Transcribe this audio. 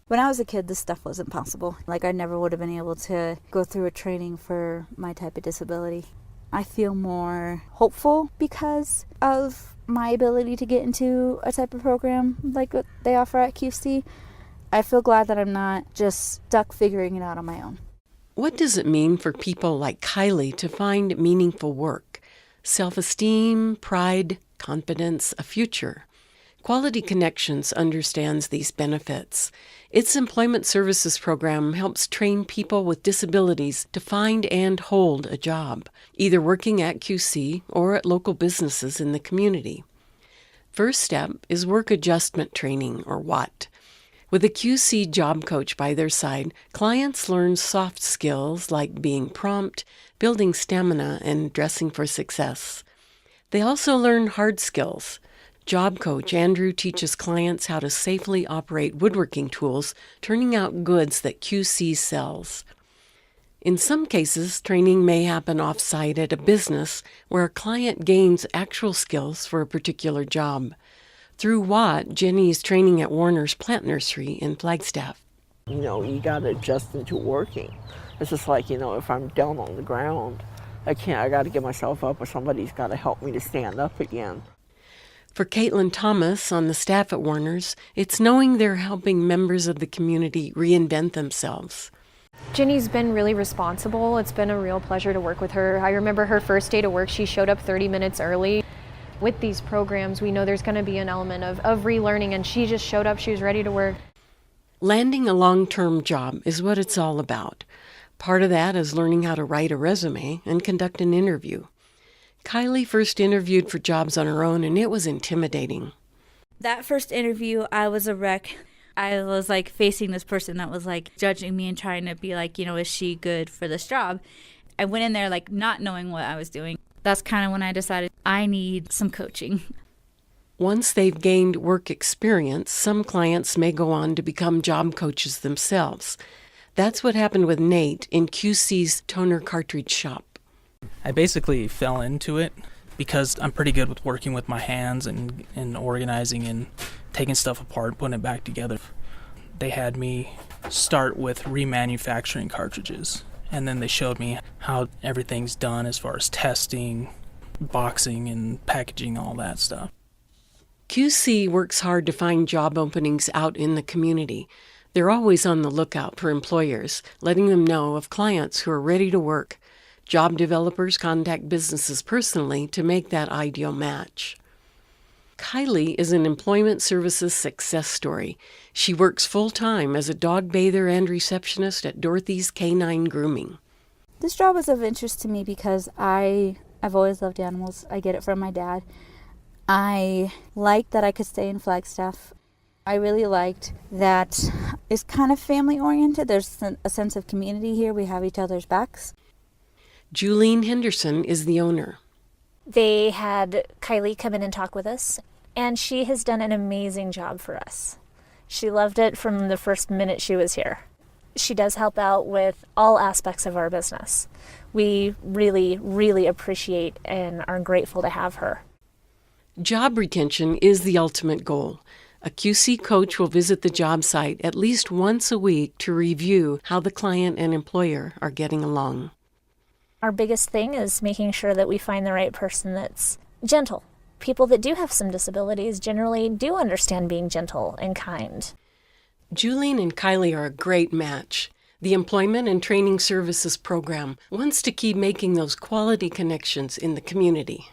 When I was a kid, this stuff wasn't possible. Like, I never would have been able to go through a training for my type of disability. I feel more hopeful because of my ability to get into a type of program like what they offer at QC. I feel glad that I'm not just stuck figuring it out on my own. What does it mean for people like Kylie to find meaningful work? Self-esteem, pride, confidence, a future. Quality Connections understands these benefits. Its employment services program helps train people with disabilities to find and hold a job, either working at QC or at local businesses in the community. First step is work adjustment training, or WAT. With a QC job coach by their side, clients learn soft skills like being prompt, building stamina, and dressing for success. They also learn hard skills. Job coach Andrew teaches clients how to safely operate woodworking tools, turning out goods that QC sells. In some cases, training may happen off-site at a business where a client gains actual skills for a particular job. Through WAT, Jenny is training at Warner's Plant Nursery in Flagstaff. You got to adjust into working. It's just like, if I'm down on the ground, I got to get myself up, or somebody's got to help me to stand up again. For Caitlin Thomas on the staff at Warner's, it's knowing they're helping members of the community reinvent themselves. Jenny's been really responsible. It's been a real pleasure to work with her. I remember her first day to work, she showed up 30 minutes early. With these programs, we know there's going to be an element of relearning, and she just showed up, she was ready to work. Landing a long-term job is what it's all about. Part of that is learning how to write a resume and conduct an interview. Kylie first interviewed for jobs on her own, and it was intimidating. That first interview, I was a wreck. I was facing this person that was judging me and trying to be is she good for this job? I went in there not knowing what I was doing. That's kind of when I decided I need some coaching. Once they've gained work experience, some clients may go on to become job coaches themselves. That's what happened with Nate in QC's toner cartridge shop. I basically fell into it because I'm pretty good with working with my hands and organizing and taking stuff apart, putting it back together. They had me start with remanufacturing cartridges, and then they showed me how everything's done as far as testing, boxing, and packaging, all that stuff. QC works hard to find job openings out in the community. They're always on the lookout for employers, letting them know of clients who are ready to work. Job developers contact businesses personally to make that ideal match. Kylie is an employment services success story. She works full-time as a dog bather and receptionist at Dorothy's Canine Grooming. This job was of interest to me because I've always loved animals. I get it from my dad. I liked that I could stay in Flagstaff. I really liked that it's kind of family-oriented. There's a sense of community here. We have each other's backs. Julene Henderson is the owner. They had Kylie come in and talk with us, and she has done an amazing job for us. She loved it from the first minute she was here. She does help out with all aspects of our business. We really, really appreciate and are grateful to have her. Job retention is the ultimate goal. A QC coach will visit the job site at least once a week to review how the client and employer are getting along. Our biggest thing is making sure that we find the right person that's gentle. People that do have some disabilities generally do understand being gentle and kind. Julene and Kylie are a great match. The Employment and Training Services Program wants to keep making those quality connections in the community.